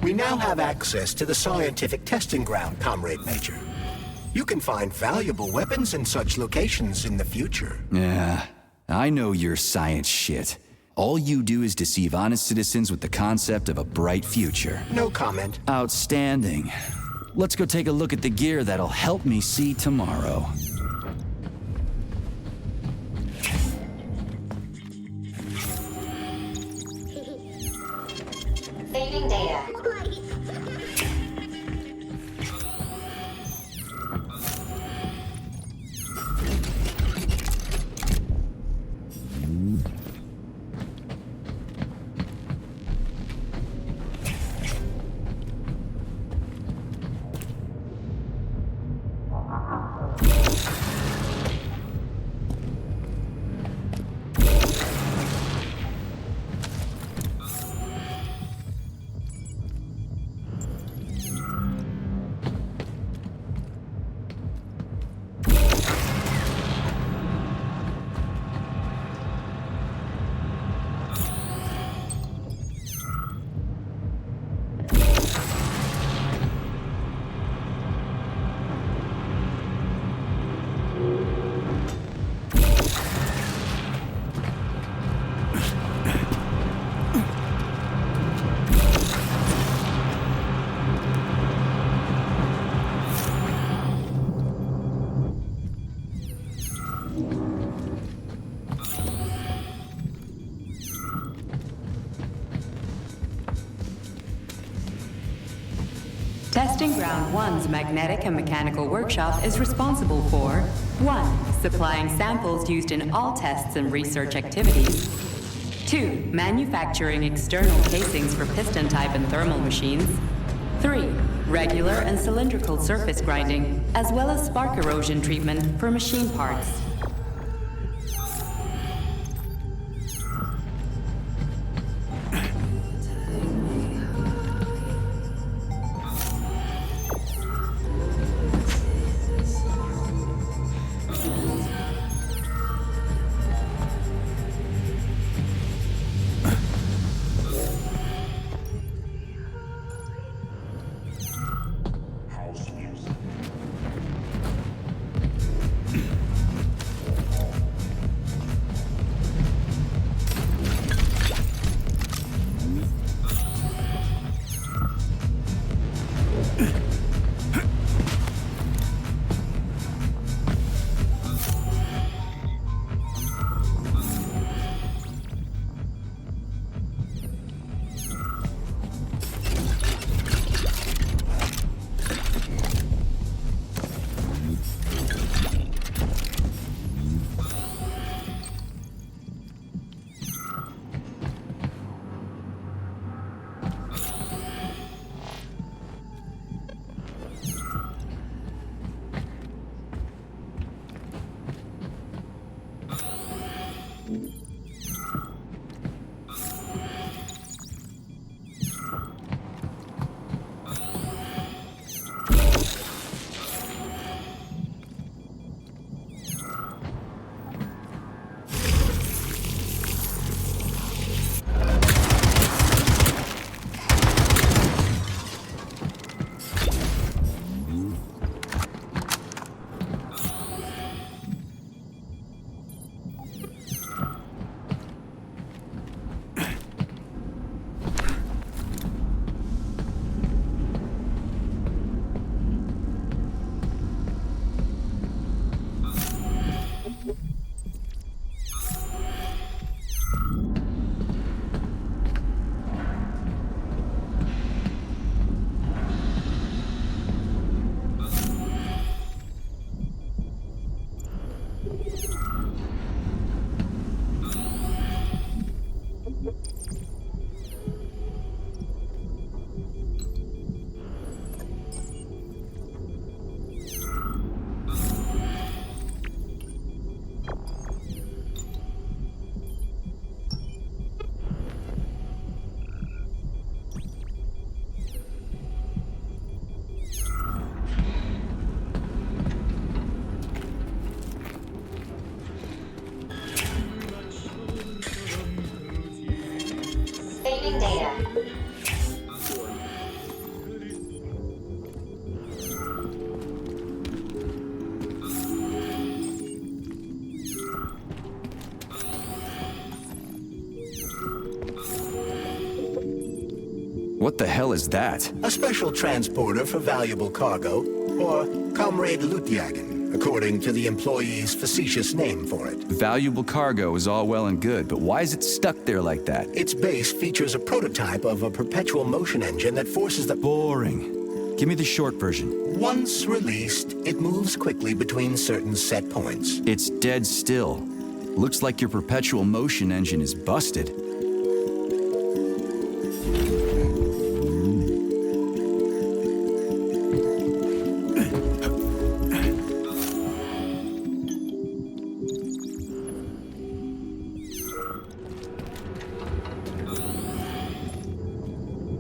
We now have access to the scientific testing ground, Comrade Major. You can find valuable weapons in such locations in the future. Yeah, I know your science shit. All you do is deceive honest citizens with the concept of a bright future. No comment. Outstanding. Let's go take a look at the gear that'll help me see tomorrow. Saving data. Testing Ground 1's magnetic and mechanical workshop is responsible for 1. Supplying samples used in all tests and research activities. 2. Manufacturing external casings for piston type and thermal machines. 3. Regular and cylindrical surface grinding, as well as spark erosion treatment for machine parts. What the hell is that? A special transporter for valuable cargo, or Comrade Lootjagen, according to the employee's facetious name for it. Valuable cargo is all well and good, but why is it stuck there like that? Its base features a prototype of a perpetual motion engine that forces the... Boring. Give me the short version. Once released, it moves quickly between certain set points. It's dead still. Looks like your perpetual motion engine is busted.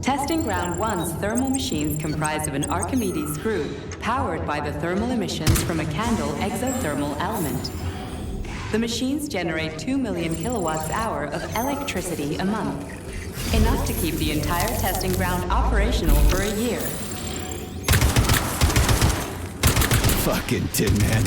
Testing Ground 1's thermal machines comprise of an Archimedes screw, powered by the thermal emissions from a candle exothermal element. The machines generate 2 million kilowatts-hour of electricity a month, enough to keep the entire testing ground operational for a year. Fucking Tin Man.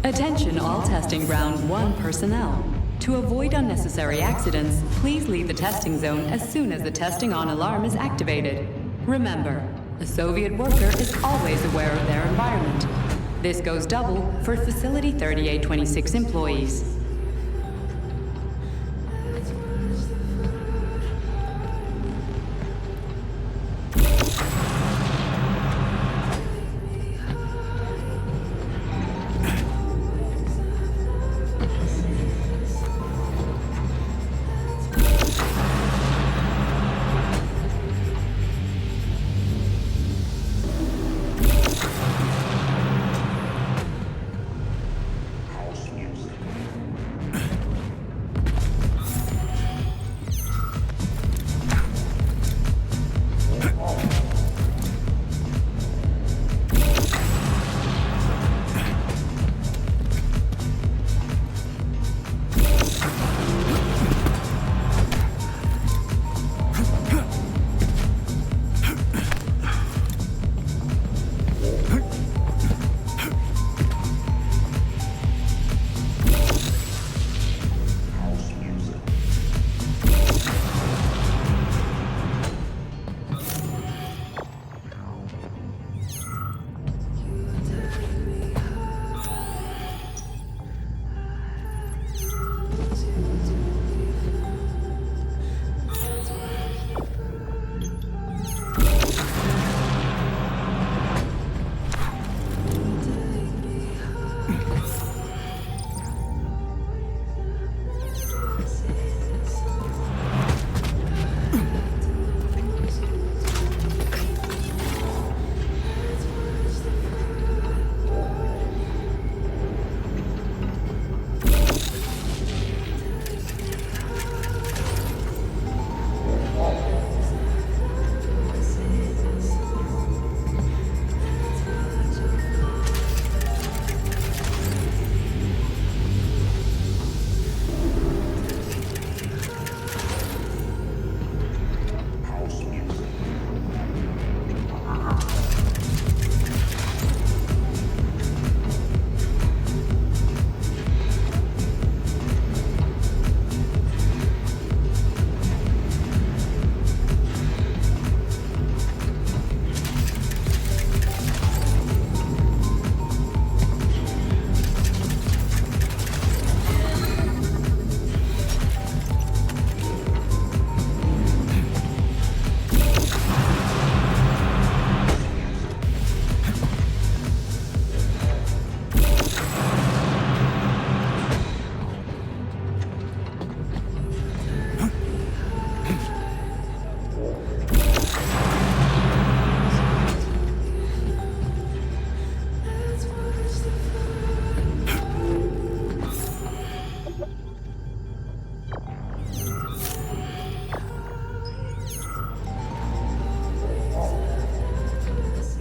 Attention all Testing Ground 1 personnel. To avoid unnecessary accidents, please leave the testing zone as soon as the testing on alarm is activated. Remember, a Soviet worker is always aware of their environment. This goes double for Facility 3826 employees.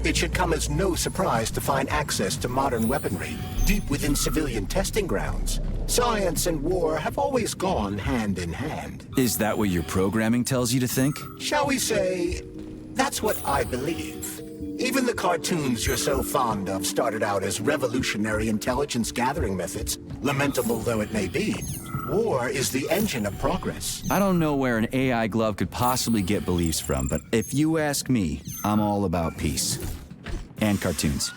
It should come as no surprise to find access to modern weaponry deep within civilian testing grounds. Science and war have always gone hand in hand. Is that what your programming tells you to think? Shall we say, that's what I believe. Even the cartoons you're so fond of started out as revolutionary intelligence gathering methods, lamentable though it may be. War is the engine of progress. I don't know where an AI glove could possibly get beliefs from, but if you ask me, I'm all about peace. And cartoons.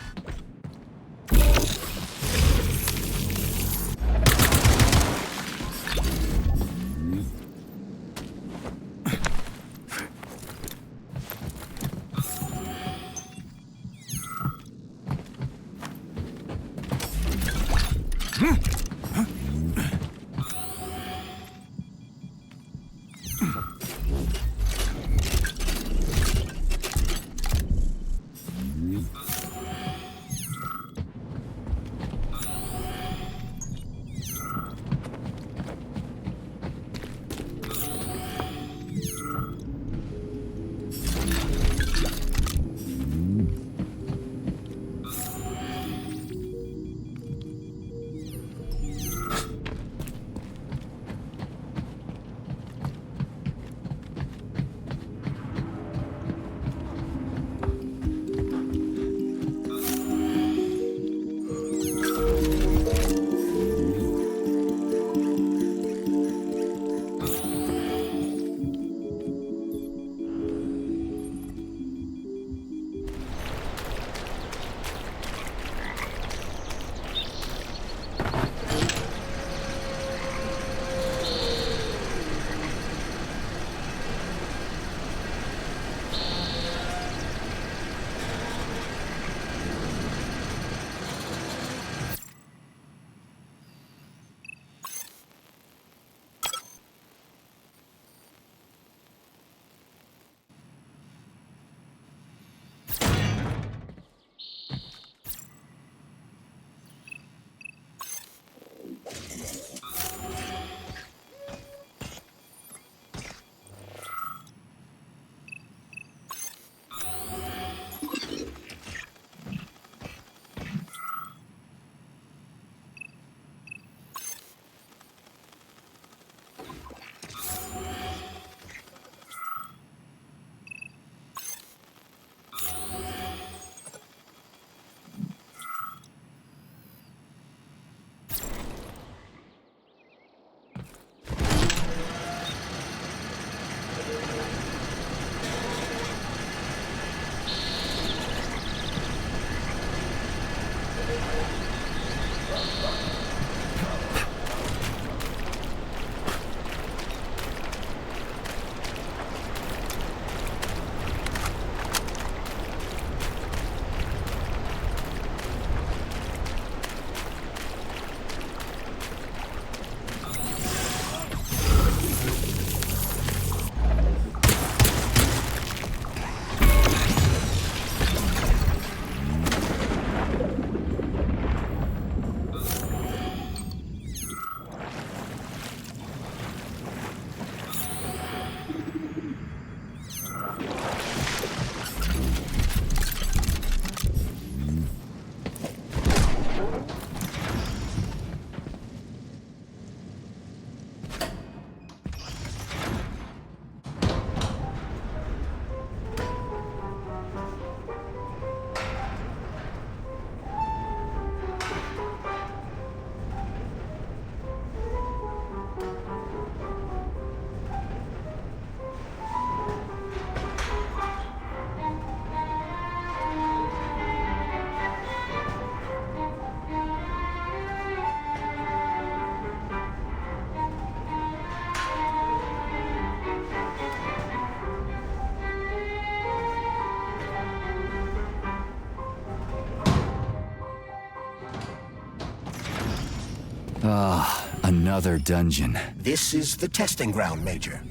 Another dungeon. This is the testing ground, Major.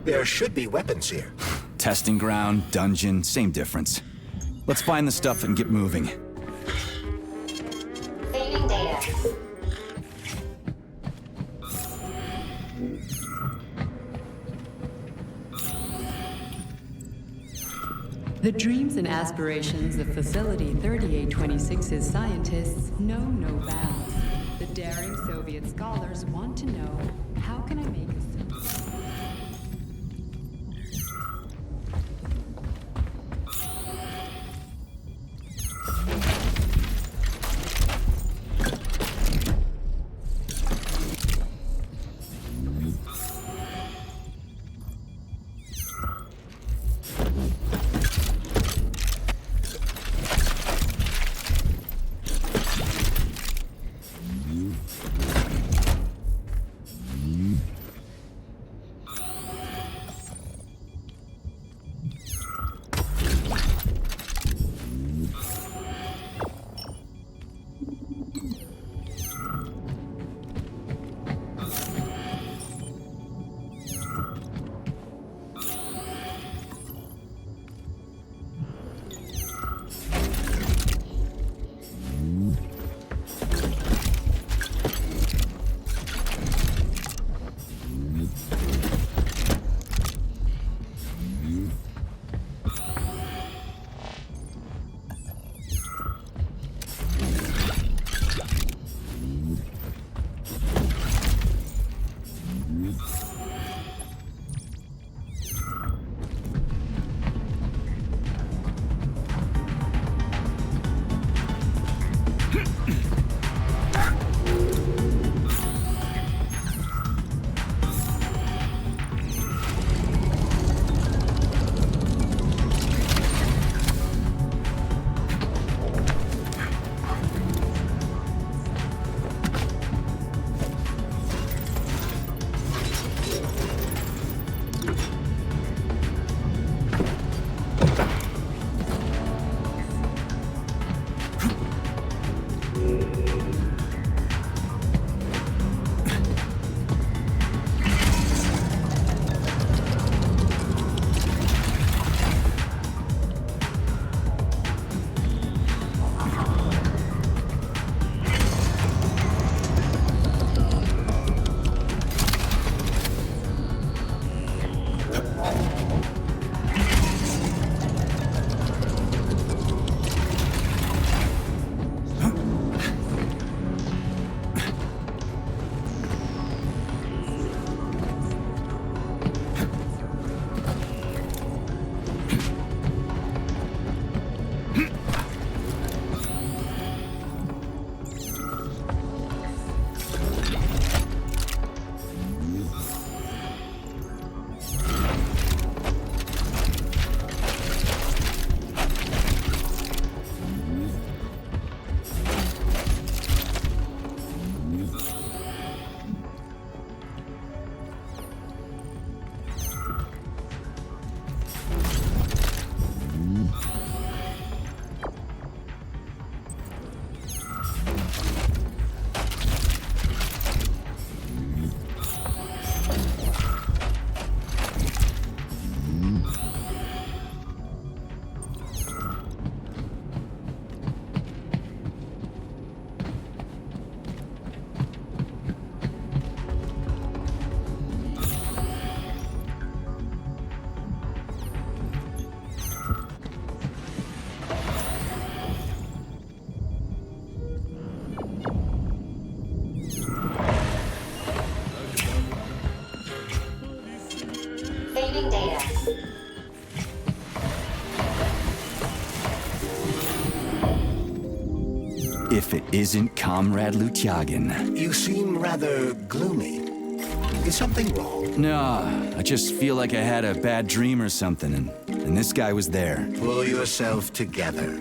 There should be weapons here. Testing ground, dungeon, same difference. Let's find the stuff and get moving. Saving data. The dreams and aspirations of Facility 3826's scientists know no bounds. The daring Soviet scholars want to know, how can I make a Saving data. If it isn't Comrade Lutyagin. You seem rather gloomy. Is something wrong? No, I just feel like I had a bad dream or something, and this guy was there. Pull yourself together.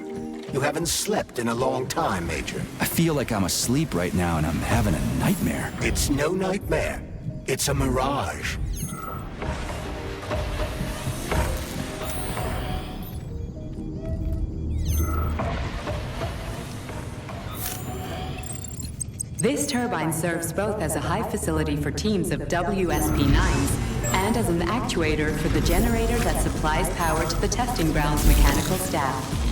You haven't slept in a long time, Major. I feel like I'm asleep right now and I'm having a nightmare. It's no nightmare. It's a mirage. This turbine serves both as a high facility for teams of WSP-9s and as an actuator for the generator that supplies power to the testing ground's mechanical staff.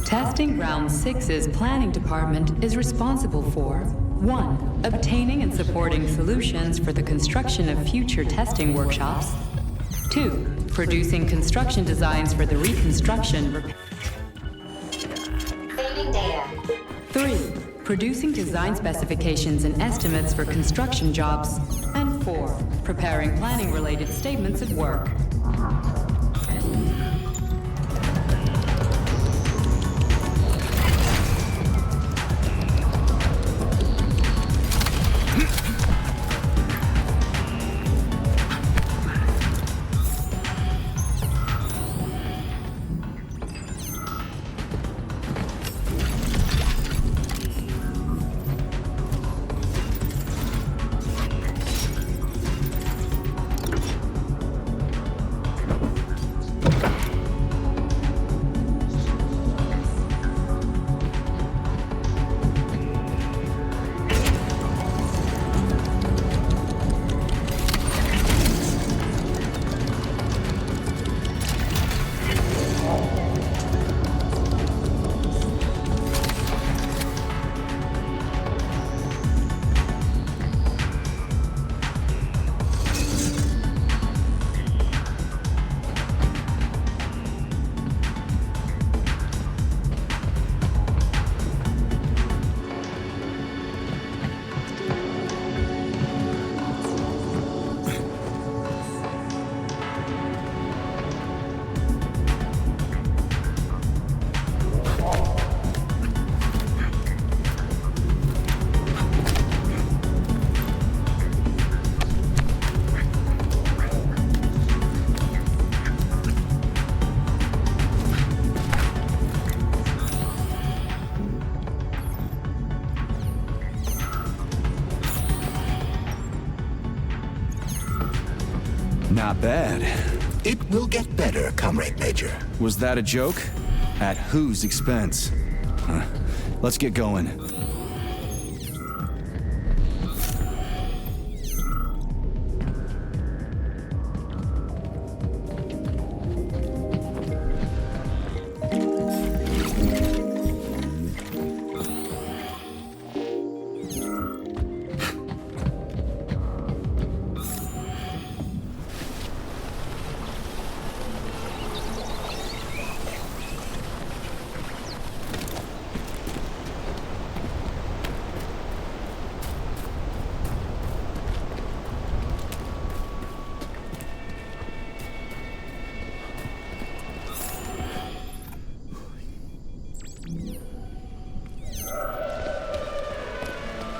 Testing Ground 6's planning department is responsible for 1. Obtaining and supporting solutions for the construction of future testing workshops. 2. Producing construction designs for the reconstruction. Saving data. 3. Producing design specifications and estimates for construction jobs. And 4. Preparing planning-related statements of work. Not bad. It will get better, Comrade Major. Was that a joke? At whose expense? Let's get going.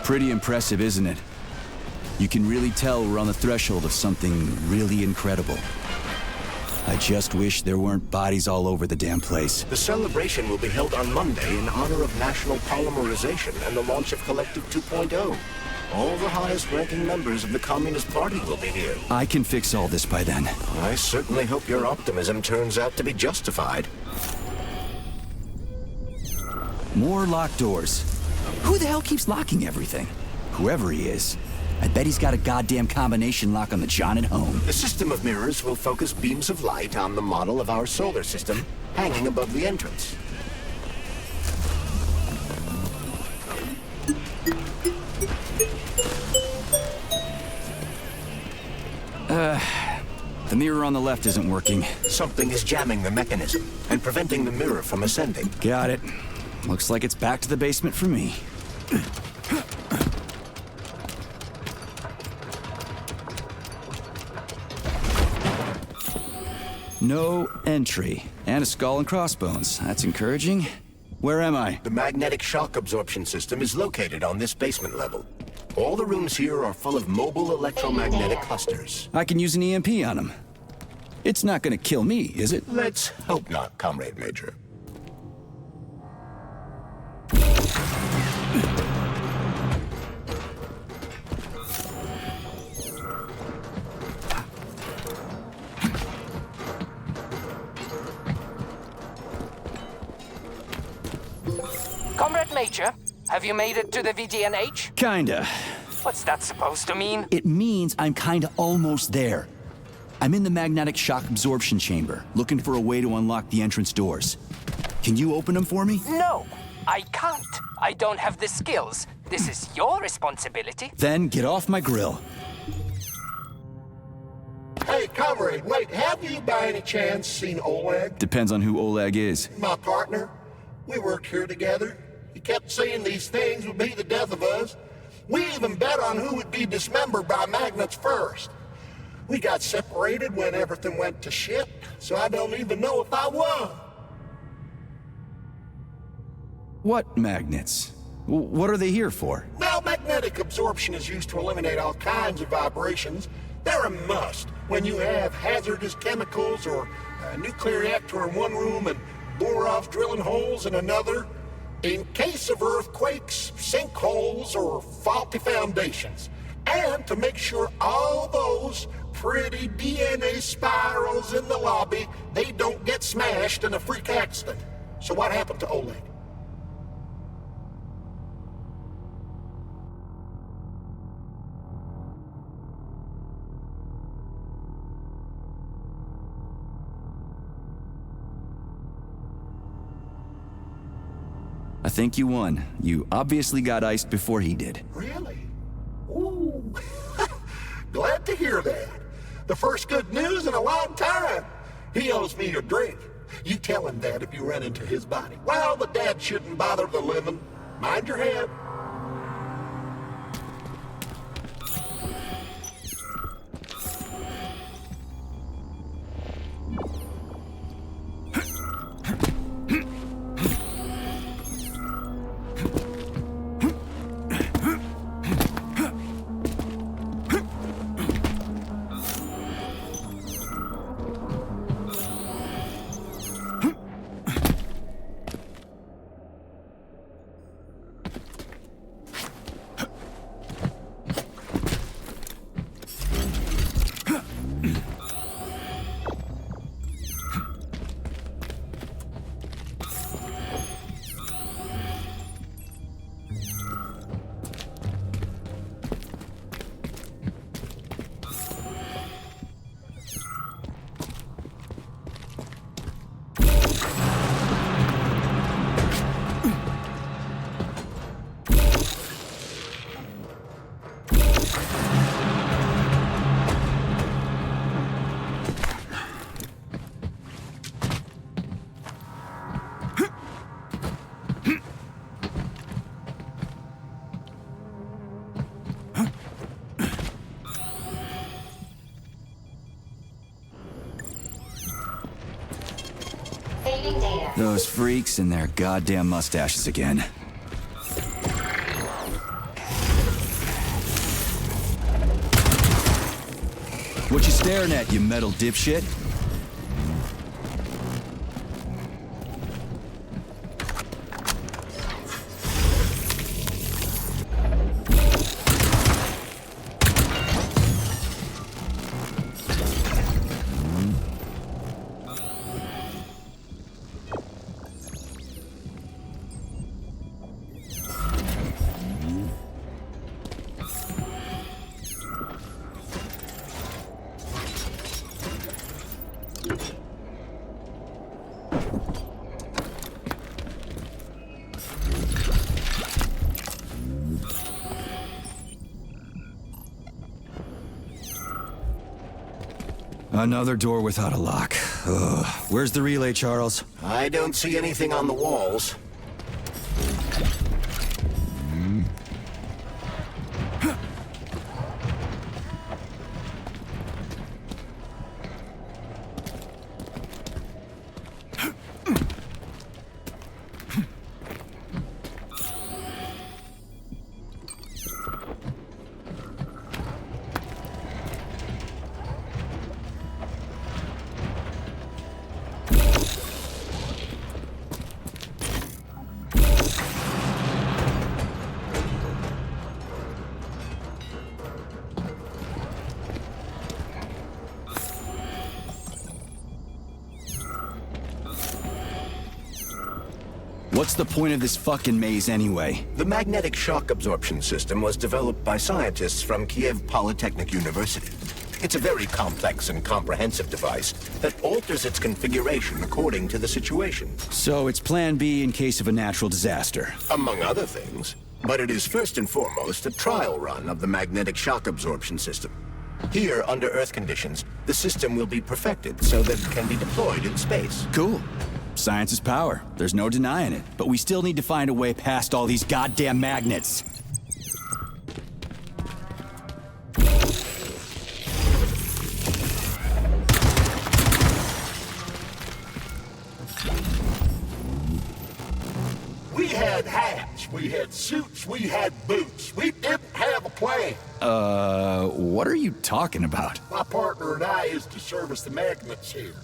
Pretty impressive, isn't it? You can really tell we're on the threshold of something really incredible. I just wish there weren't bodies all over the damn place. The celebration will be held on Monday in honor of National Polymerization and the launch of Collective 2.0. All the highest-ranking members of the Communist Party will be here. I can fix all this by then. I certainly hope your optimism turns out to be justified. More locked doors. Who the hell keeps locking everything? Whoever he is. I bet he's got a goddamn combination lock on the John at home. The system of mirrors will focus beams of light on the model of our solar system hanging above the entrance. The mirror on the left isn't working. Something is jamming the mechanism and preventing the mirror from ascending. Got it. Looks like it's back to the basement for me. No entry. And a skull and crossbones. That's encouraging. Where am I? The magnetic shock absorption system is located on this basement level. All the rooms here are full of mobile electromagnetic clusters. I can use an EMP on him. It's not gonna kill me, is it? Let's hope not, Comrade Major. Comrade Major, have you made it to the VGNH? Kinda. What's that supposed to mean? It means I'm kinda almost there. I'm in the magnetic shock absorption chamber, looking for a way to unlock the entrance doors. Can you open them for me? No, I can't. I don't have the skills. This is your responsibility. Then get off my grill. Hey, comrade, wait, have you by any chance seen Oleg? Depends on who Oleg is. My partner. We worked here together. He kept saying these things would be the death of us. We even bet on who would be dismembered by magnets first. We got separated when everything went to shit, so I don't even know if I won. What magnets? What are they here for? Now, magnetic absorption is used to eliminate all kinds of vibrations. They're a must when you have hazardous chemicals or a nuclear reactor in one room and bore-off drilling holes in another. In case of earthquakes, sinkholes, or faulty foundations. And to make sure all those pretty DNA spirals in the lobby, they don't get smashed in a freak accident. So what happened to Oleg? I think you won. You obviously got iced before he did. Really? Ooh. Glad to hear that. The first good news in a long time. He owes me a drink. You tell him that if you run into his body. Well, the dad shouldn't bother the living. Mind your head. Saving data. Those freaks and their goddamn mustaches again. What you staring at, you metal dipshit? Another door without a lock. Ugh. Where's the relay, Charles? I don't see anything on the walls. What's the point of this fucking maze anyway? The magnetic shock absorption system was developed by scientists from Kiev Polytechnic University. It's a very complex and comprehensive device that alters its configuration according to the situation. So it's plan B in case of a natural disaster. Among other things. But it is first and foremost a trial run of the magnetic shock absorption system. Here, under Earth conditions, the system will be perfected so that it can be deployed in space. Cool. Science is power. There's no denying it. But we still need to find a way past all these goddamn magnets. We had hats, we had suits, we had boots. We didn't have a plan. What are you talking about? My partner and I is to service the magnets here.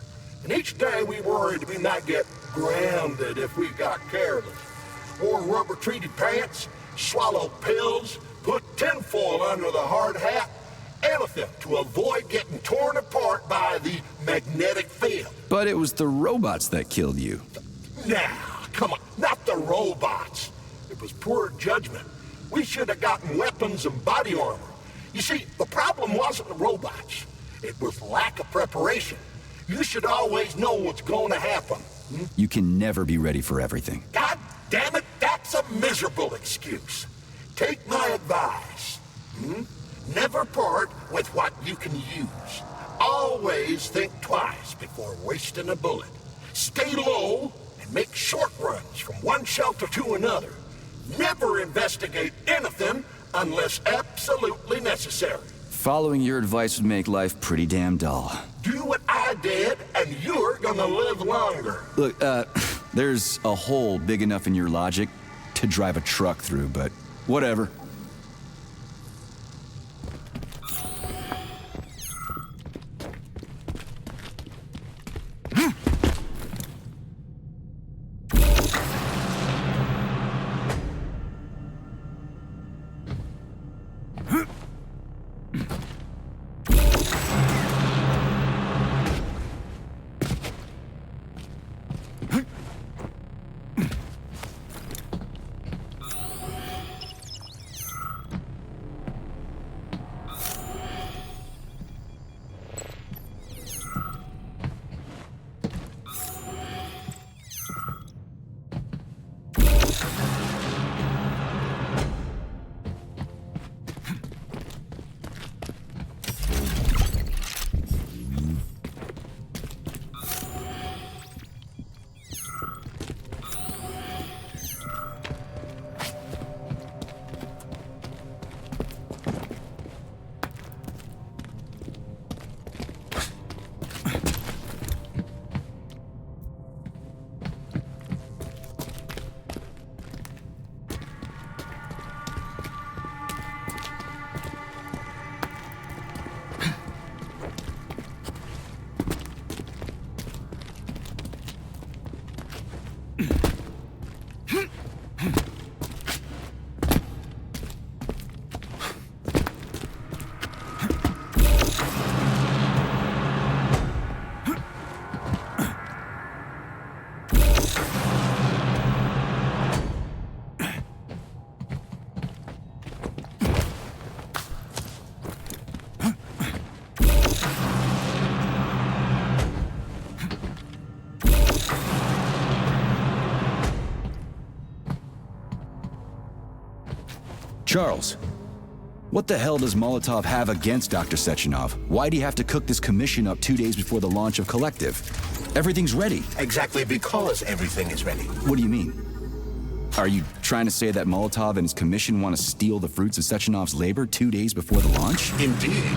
And each day we worried we might get grounded if we got careless. Wore rubber-treated pants, swallowed pills, put tinfoil under the hard hat, anything to avoid getting torn apart by the magnetic field. But it was the robots that killed you. Now, come on, not the robots. It was poor judgment. We should have gotten weapons and body armor. You see, the problem wasn't the robots. It was lack of preparation. You should always know what's going to happen. You can never be ready for everything. God damn it, that's a miserable excuse. Take my advice. Never part with what you can use. Always think twice before wasting a bullet. Stay low and make short runs from one shelter to another. Never investigate anything unless absolutely necessary. Following your advice would make life pretty damn dull. Do what I did, and you're gonna live longer. Look, there's a hole big enough in your logic to drive a truck through, but whatever. Charles, what the hell does Molotov have against Dr. Sechenov? Why'd he have to cook this commission up 2 days before the launch of Collective? Everything's ready. Exactly because everything is ready. What do you mean? Are you trying to say that Molotov and his commission want to steal the fruits of Sechenov's labor 2 days before the launch? Indeed.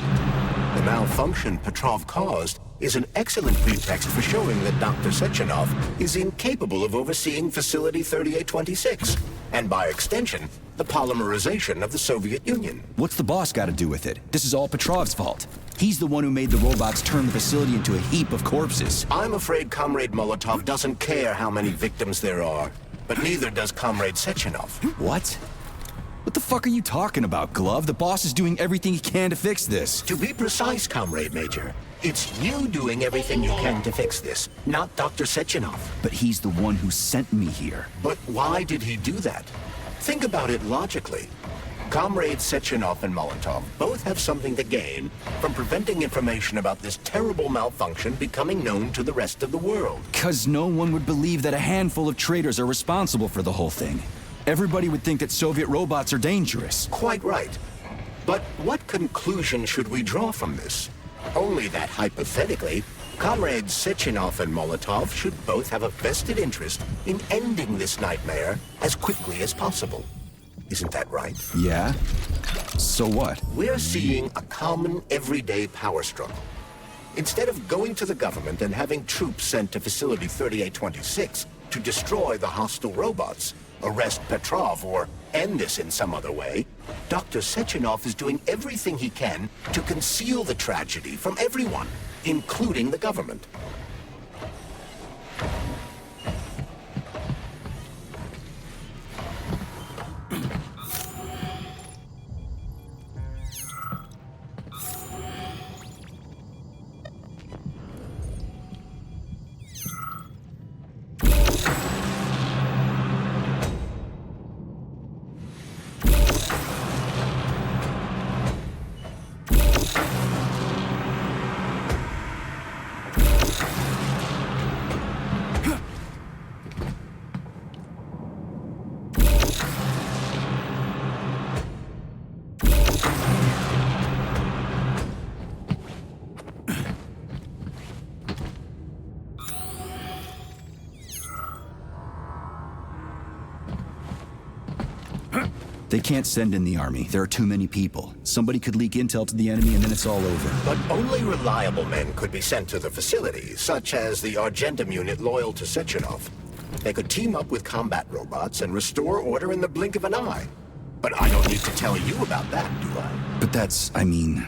The malfunction Petrov caused is an excellent pretext for showing that Dr. Sechenov is incapable of overseeing Facility 3826, and by extension, the polymerization of the Soviet Union. What's the boss got to do with it? This is all Petrov's fault. He's the one who made the robots turn the facility into a heap of corpses. I'm afraid Comrade Molotov doesn't care how many victims there are, but neither does Comrade Sechenov. What? What the fuck are you talking about, Glove? The boss is doing everything he can to fix this. To be precise, Comrade Major, it's you doing everything you can to fix this, not Dr. Sechenov. But he's the one who sent me here. But why did he do that? Think about it logically. Comrades Sechenov and Molotov both have something to gain from preventing information about this terrible malfunction becoming known to the rest of the world. 'Cause no one would believe that a handful of traitors are responsible for the whole thing. Everybody would think that Soviet robots are dangerous. Quite right. But what conclusion should we draw from this? Only that hypothetically, Comrades Sechenov and Molotov should both have a vested interest in ending this nightmare as quickly as possible. Isn't that right? Yeah? So what? We're seeing a common everyday power struggle. Instead of going to the government and having troops sent to Facility 3826 to destroy the hostile robots, arrest Petrov, or end this in some other way, Dr. Sechenov is doing everything he can to conceal the tragedy from everyone, including the government. They can't send in the army. There are too many people. Somebody could leak intel to the enemy and then it's all over. But only reliable men could be sent to the facility, such as the Argentum unit loyal to Sechenov. They could team up with combat robots and restore order in the blink of an eye. But I don't need to tell you about that, do I? But that's, I mean,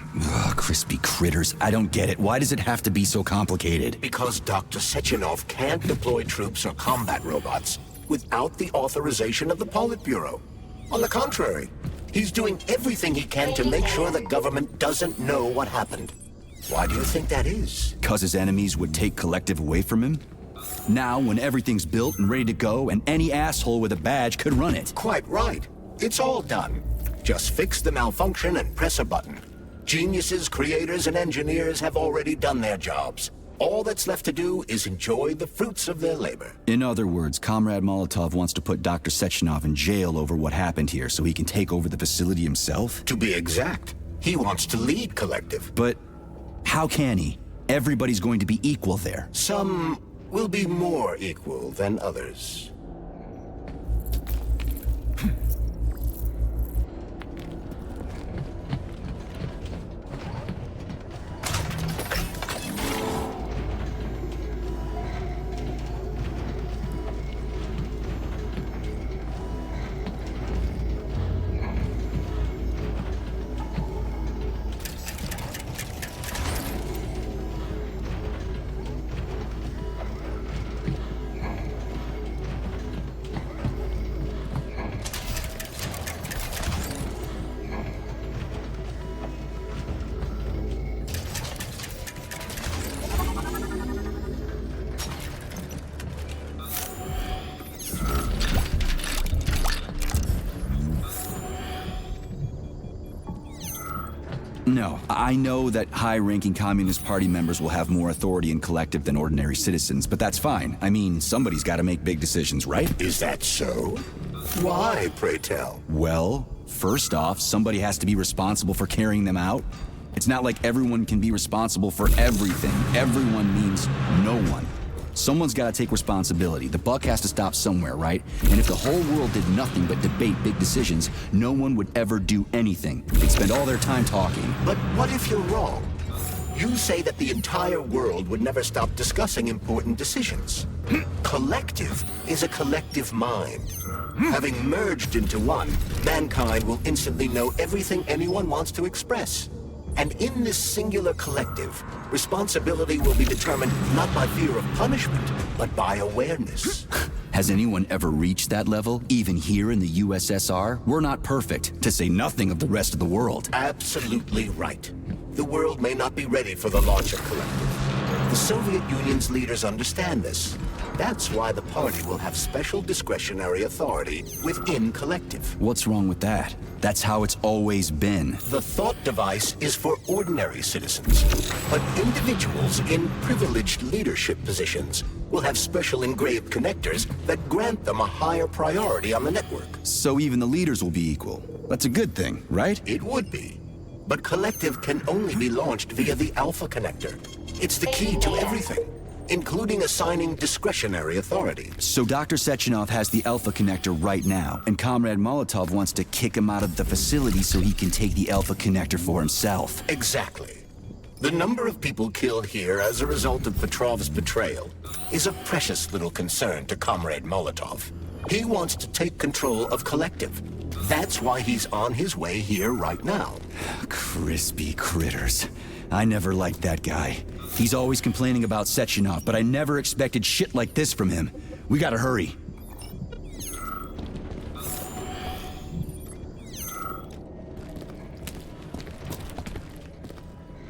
crispy critters. I don't get it. Why does it have to be so complicated? Because Dr. Sechenov can't deploy troops or combat robots without the authorization of the Politburo. On the contrary, he's doing everything he can to make sure the government doesn't know what happened. Why do you think that is? 'Cause his enemies would take Collective away from him? Now, when everything's built and ready to go, and any asshole with a badge could run it. Quite right. It's all done. Just fix the malfunction and press a button. Geniuses, creators, and engineers have already done their jobs. All that's left to do is enjoy the fruits of their labor. In other words, Comrade Molotov wants to put Dr. Sechenov in jail over what happened here so he can take over the facility himself? To be exact, he wants to lead Collective. But how can he? Everybody's going to be equal there. Some will be more equal than others. No, I know that high-ranking Communist Party members will have more authority in Collective than ordinary citizens, but that's fine. I mean, somebody's got to make big decisions, right? Is that so? Why, pray tell? Well, First off, somebody has to be responsible for carrying them out. It's not like everyone can be responsible for everything. Everyone means no one. Someone's got to take responsibility. The buck has to stop somewhere, right? And if the whole world did nothing but debate big decisions, no one would ever do anything. They'd spend all their time talking. But what if you're wrong? You say that the entire world would never stop discussing important decisions. Collective is a collective mind. Having merged into one, mankind will instantly know everything anyone wants to express. And in this singular collective, responsibility will be determined not by fear of punishment, but by awareness. Has anyone ever reached that level, even here in the USSR? We're not perfect, to say nothing of the rest of the world. Absolutely right. The world may not be ready for the launch of Collective. The Soviet Union's leaders understand this. That's why the party will have special discretionary authority within Collective. What's wrong with that? That's how it's always been. The thought device is for ordinary citizens, but individuals in privileged leadership positions will have special engraved connectors that grant them a higher priority on the network. So even the leaders will be equal. That's a good thing, right? It would be. But Collective can only be launched via the Alpha Connector. It's the key to everything, including assigning discretionary authority. So Dr. Sechenov has the Alpha Connector right now, and Comrade Molotov wants to kick him out of the facility so he can take the Alpha Connector for himself. Exactly. The number of people killed here as a result of Petrov's betrayal is a precious little concern to Comrade Molotov. He wants to take control of Collective. That's why he's on his way here right now. Crispy critters. I never liked that guy. He's always complaining about Sechenov, but I never expected shit like this from him. We gotta hurry.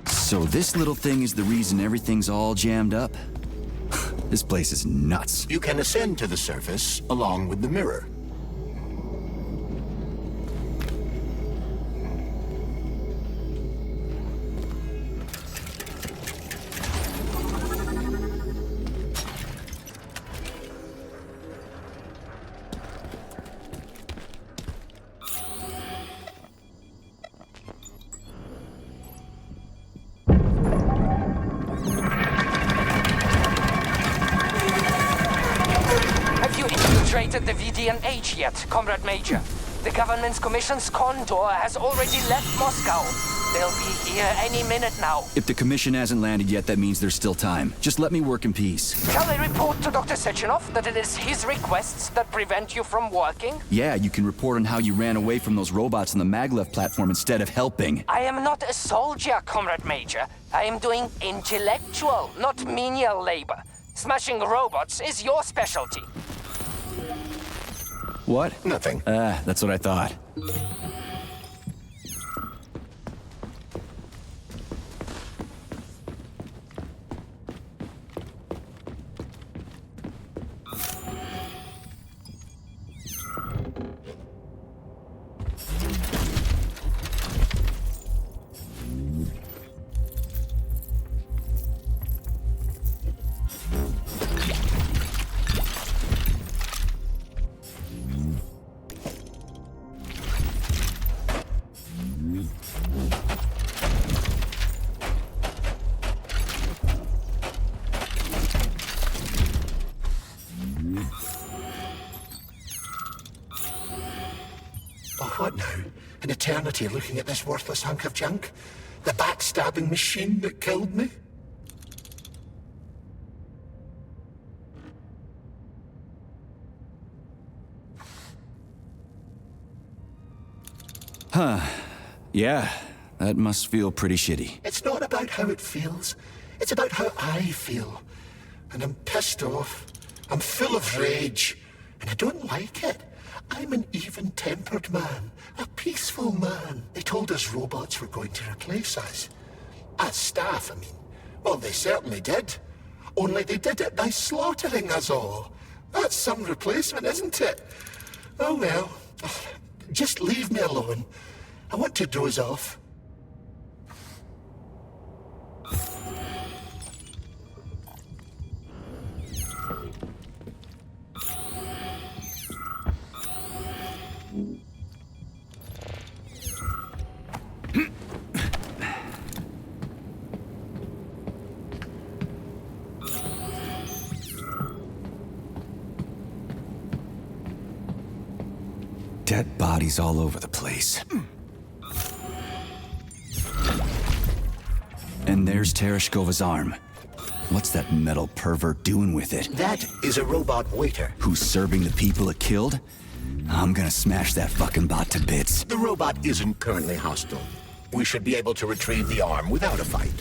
So this little thing is the reason everything's all jammed up? This place is nuts. You can ascend to the surface along with the mirror. The VDNH yet, Comrade Major. The government's commission's condor has already left Moscow. They'll be here any minute now. If the commission hasn't landed yet, that means there's still time. Just let me work in peace. Shall I report to Dr. Sechenov that it is his requests that prevent you from working? Yeah, you can report on how you ran away from those robots on the maglev platform instead of helping. I am not a soldier, Comrade Major. I am doing intellectual, not menial labor. Smashing robots is your specialty. What? Nothing. That's what I thought. What now? An eternity looking at this worthless hunk of junk? The backstabbing machine that killed me? Yeah, that must feel pretty shitty. It's not about how it feels. It's about how I feel. And I'm pissed off. I'm full of rage. And I don't like it. I'm an even-tempered man. A peaceful man. They told us robots were going to replace us. As staff, I mean. Well, they certainly did. Only they did it by slaughtering us all. That's some replacement, isn't it? Oh well. Just leave me alone. I want to doze off. Dead bodies all over the place. And there's Tereshkova's arm. What's that metal pervert doing with it? That is a robot waiter. Who's serving the people it killed? I'm gonna smash that fucking bot to bits. The robot isn't currently hostile. We should be able to retrieve the arm without a fight.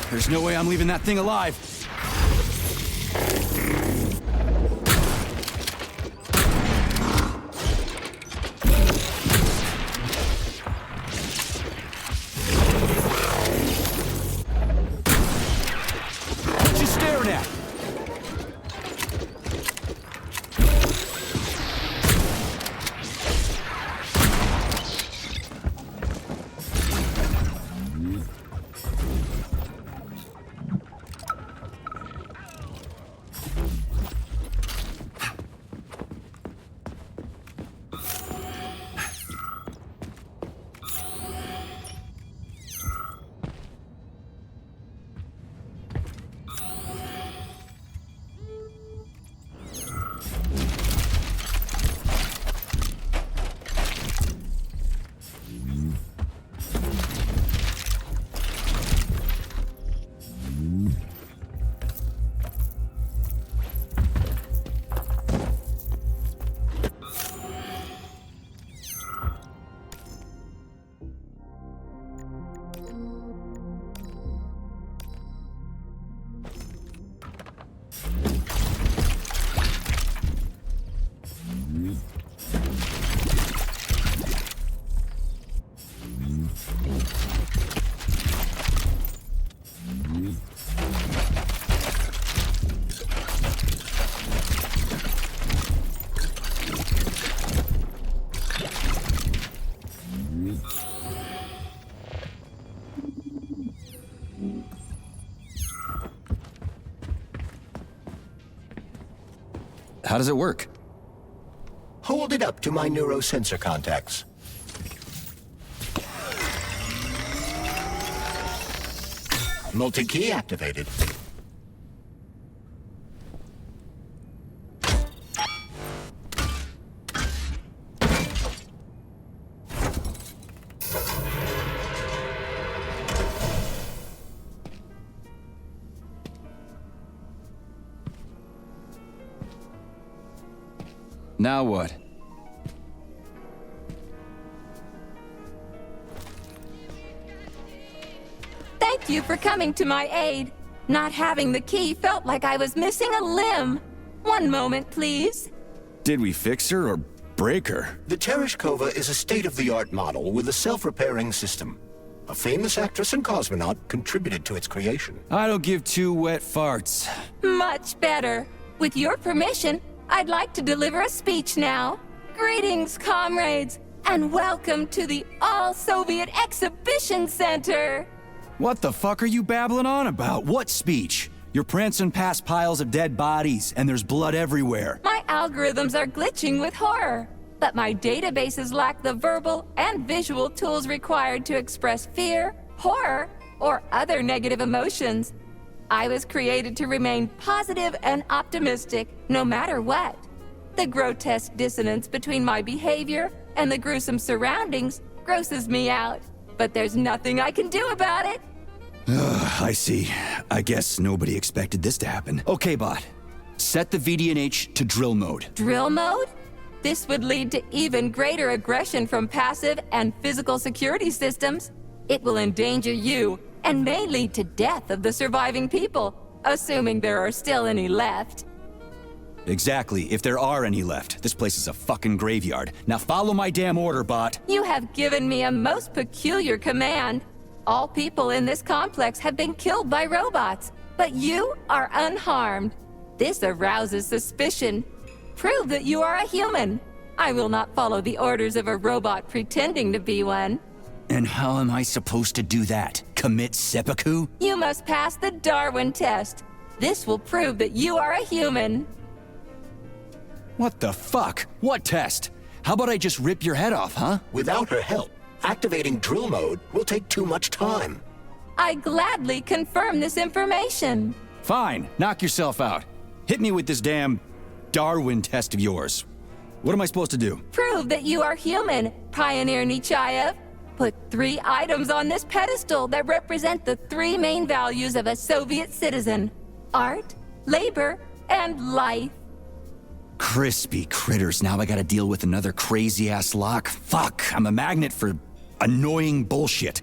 There's no way I'm leaving that thing alive. What you staring at? How does it work? Hold it up to my neurosensor contacts. Multi-key activated. Now what? Thank you for coming to my aid. Not having the key felt like I was missing a limb. One moment, please. Did we fix her or break her? The Tereshkova is a state-of-the-art model with a self-repairing system. A famous actress and cosmonaut contributed to its creation. I don't give two wet farts. Much better. With your permission, I'd like to deliver a speech now. Greetings, comrades, and welcome to the All-Soviet Exhibition Center. What the fuck are you babbling on about? What speech? You're prancing past piles of dead bodies, and there's blood everywhere. My algorithms are glitching with horror, but my databases lack the verbal and visual tools required to express fear, horror, or other negative emotions. I was created to remain positive and optimistic, no matter what. The grotesque dissonance between my behavior and the gruesome surroundings grosses me out, but there's nothing I can do about it. I see. I guess nobody expected this to happen. Okay, bot. Set the VDNH to drill mode. Drill mode? This would lead to even greater aggression from passive and physical security systems. It will endanger you and may lead to death of the surviving people. assuming there are still any left. Exactly, if there are any left. This place is a fucking graveyard. Now follow my damn order, bot. You have given me a most peculiar command. All people in this complex have been killed by robots, but you are unharmed. This arouses suspicion. Prove that you are a human. I will not follow the orders of a robot pretending to be one. And how am I supposed to do that? Commit seppuku? You must pass the Darwin test. This will prove that you are a human. What the fuck? What test? How about I just rip your head off, huh? Without her help, activating drill mode will take too much time. I gladly confirm this information. Fine, knock yourself out. Hit me with this damn Darwin test of yours. What am I supposed to do? Prove that you are human, Pioneer Nechayev. Put 3 items on this pedestal that represent the 3 main values of a Soviet citizen: art, labor, and life. Crispy critters, now I gotta deal with another crazy-ass lock. Fuck, I'm a magnet for annoying bullshit.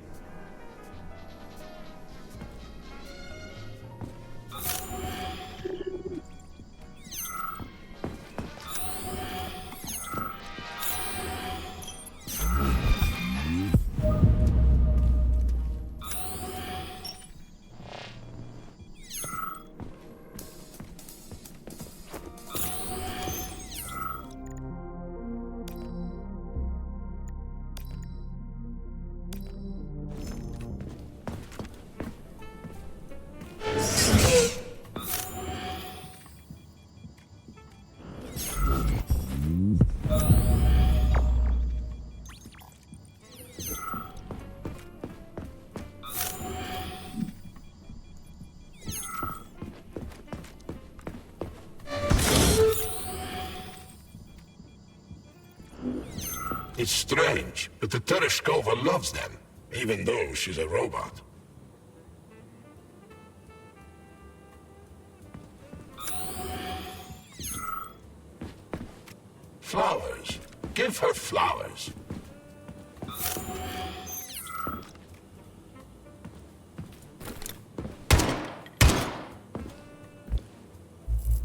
It's strange, but the Tereshkova loves them, even though she's a robot. Flowers. Give her flowers.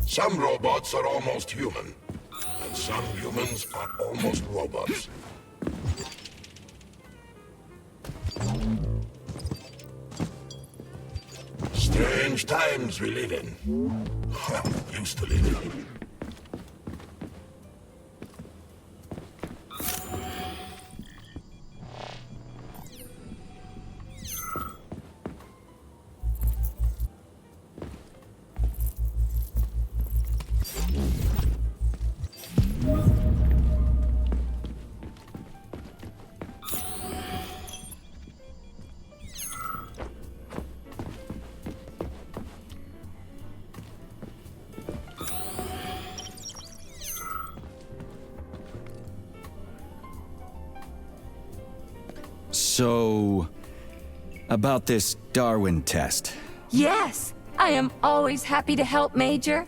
Some robots are almost human, and some humans are almost robots. Strange times we live in. Well, used to live in. So, about this Darwin test. Yes, I am always happy to help, Major.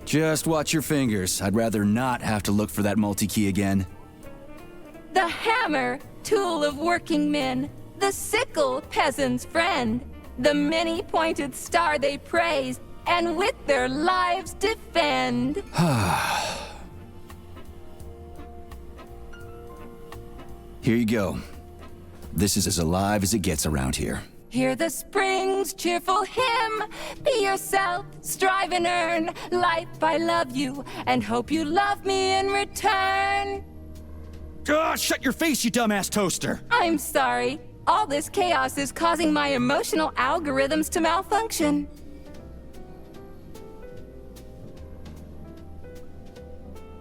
Just watch your fingers. I'd rather not have to look for that multi-key again. The hammer, tool of working men. The sickle, peasant's friend. The many-pointed star they praise, and with their lives defend. Here you go. This is as alive as it gets around here. Hear the spring's cheerful hymn. Be yourself, strive and earn. Life, I love you, and hope you love me in return. Shut your face, you dumbass toaster! I'm sorry. All this chaos is causing my emotional algorithms to malfunction.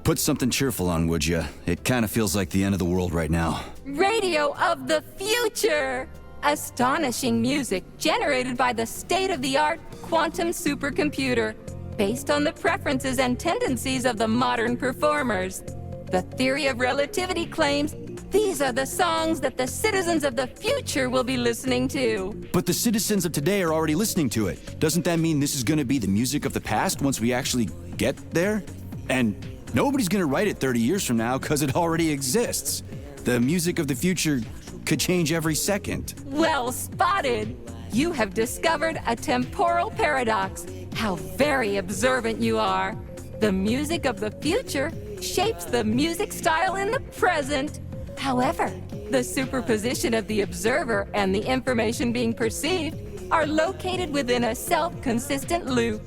Put something cheerful on, would ya? It kind of feels like the end of the world right now. Radio of the future! Astonishing music generated by the state-of-the-art quantum supercomputer, based on the preferences and tendencies of the modern performers. The theory of relativity claims these are the songs that the citizens of the future will be listening to. But the citizens of today are already listening to it. Doesn't that mean this is gonna be the music of the past once we actually get there? And nobody's gonna write it 30 years from now because it already exists. The music of the future could change every second. Well spotted. You have discovered a temporal paradox. How very observant you are. The music of the future shapes the music style in the present. However, the superposition of the observer and the information being perceived are located within a self-consistent loop.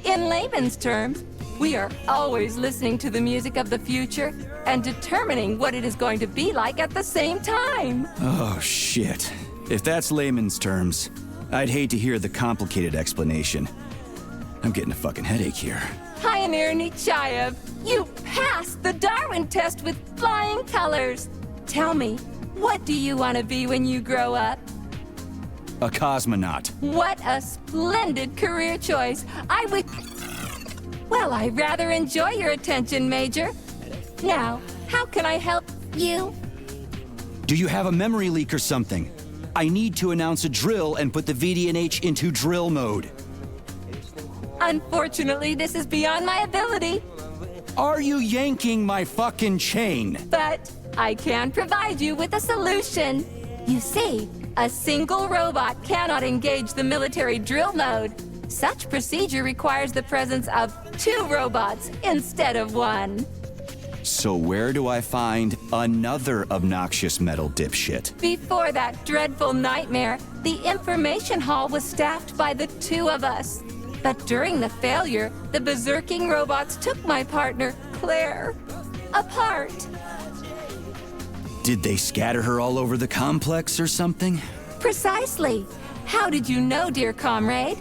In layman's terms, we are always listening to the music of the future and determining what it is going to be like at the same time. Oh, shit. If that's layman's terms, I'd hate to hear the complicated explanation. I'm getting a fucking headache here. Pioneer Nechayev, you passed the Darwin test with flying colors. Tell me, what do you want to be when you grow up? A cosmonaut. What a splendid career choice. Well, I rather enjoy your attention, Major. Now, how can I help you? Do you have a memory leak or something? I need to announce a drill and put the VDNH into drill mode. Unfortunately, this is beyond my ability, Are you yanking my fucking chain? but I can provide you with a solution. You see, a single robot cannot engage the military drill mode. Such procedure requires the presence of 2 robots instead of 1. So where do I find another obnoxious metal dipshit? Before that dreadful nightmare, the information hall was staffed by the 2 of us. But during the failure, the berserking robots took my partner, Claire, apart. Did they scatter her all over the complex or something? Precisely. How did you know, dear comrade?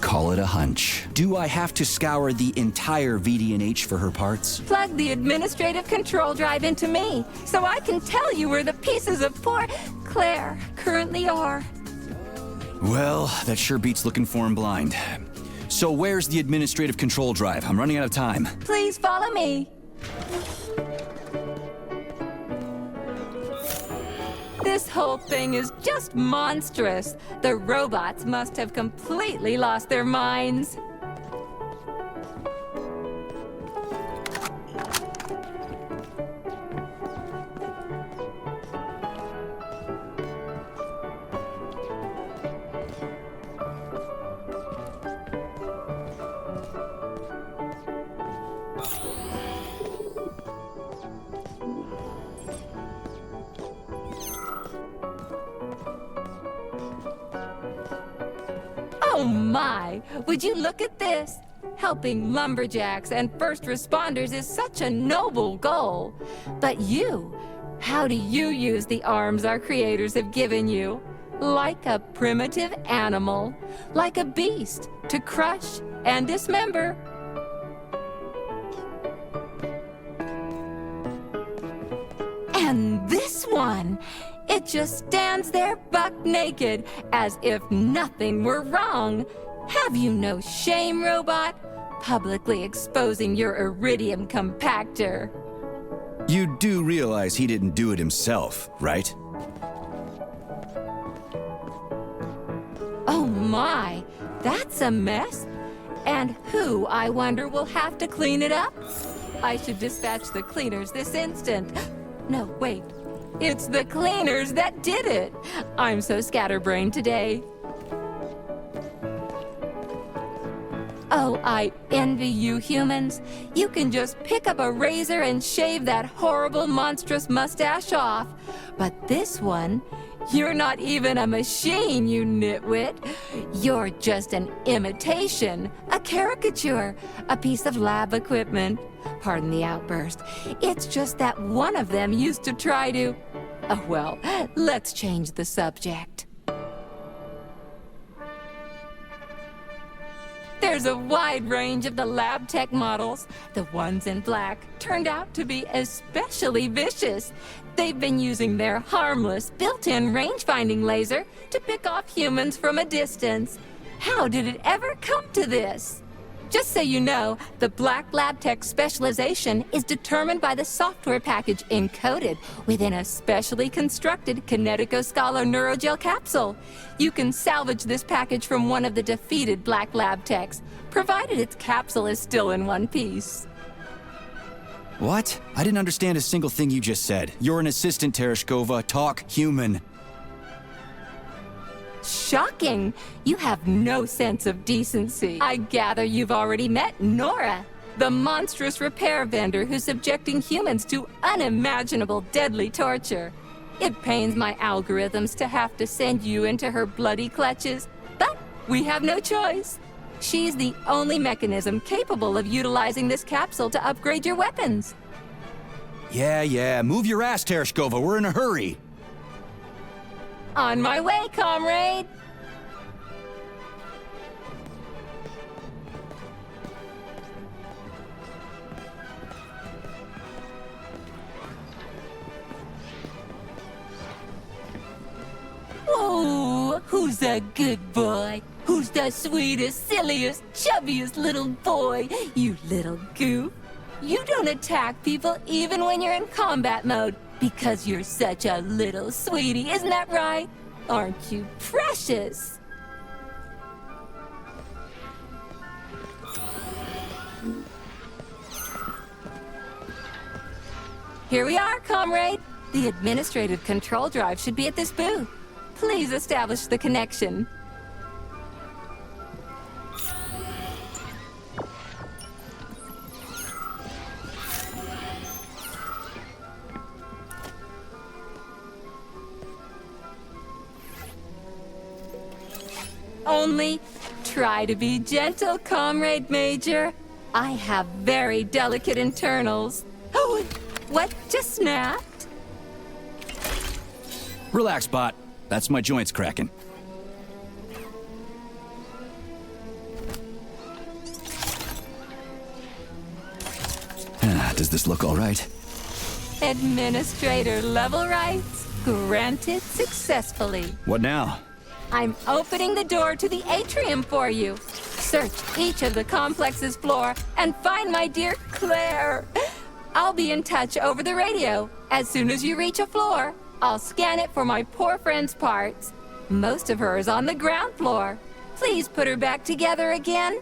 Call it a hunch. Do I have to scour the entire VDNH for her parts? Plug the administrative control drive into me, so I can tell you where the pieces of poor Claire currently are. Well, that sure beats looking for him blind. So where's the administrative control drive? I'm running out of time. Please follow me. This whole thing is just monstrous. The robots must have completely lost their minds. Oh my! Would you look at this? Helping lumberjacks and first responders is such a noble goal. But you, how do you use the arms our creators have given you? Like a primitive animal, like a beast, to crush and dismember. And this one, it just stands there buck naked, as if nothing were wrong. Have you no shame, robot? Publicly exposing your iridium compactor. You do realize he didn't do it himself, right? Oh my, that's a mess. And who, I wonder, will have to clean it up? I should dispatch the cleaners this instant. No, wait. It's the cleaners that did it. I'm so scatterbrained today. Oh, I envy you humans. You can just pick up a razor and shave that horrible, monstrous mustache off. But this one, you're not even a machine, you nitwit. You're just an imitation, a caricature, a piece of lab equipment. Pardon the outburst. It's just that one of them used to try to... Oh, well, let's change the subject. There's a wide range of the lab tech models. The ones in black turned out to be especially vicious. They've been using their harmless, built-in range-finding laser to pick off humans from a distance. How did it ever come to this? Just so you know, the Black Lab Tech specialization is determined by the software package encoded within a specially constructed Kinetico-Scala Neurogel capsule. You can salvage this package from one of the defeated Black Lab Techs, provided its capsule is still in one piece. What? I didn't understand a single thing you just said. You're an assistant, Tereshkova. Talk human. shocking. You have no sense of decency. I gather you've already met Nora, the monstrous repair vendor who's subjecting humans to unimaginable deadly torture. It pains my algorithms to have to send you into her bloody clutches, but we have no choice. She's the only mechanism capable of utilizing this capsule to upgrade your weapons. Yeah, move your ass, Tereshkova, we're in a hurry. On my way, comrade! Oh, who's a good boy? Who's the sweetest, silliest, chubbiest little boy? You little goof. You don't attack people even when you're in combat mode because you're such a little sweetie, isn't that right? Aren't you precious? Here we are, comrade. The administrative control drive should be at this booth. Please establish the connection. Only try to be gentle, Comrade Major. I have very delicate internals. Oh, what just snapped? Relax, bot. That's my joints cracking. Does this look all right? Administrator level rights granted successfully. What now? I'm opening the door to the atrium for you. Search each of the complex's floor and find my dear Claire. I'll be in touch over the radio. As soon as you reach a floor, I'll scan it for my poor friend's parts. Most of her is on the ground floor. Please put her back together again.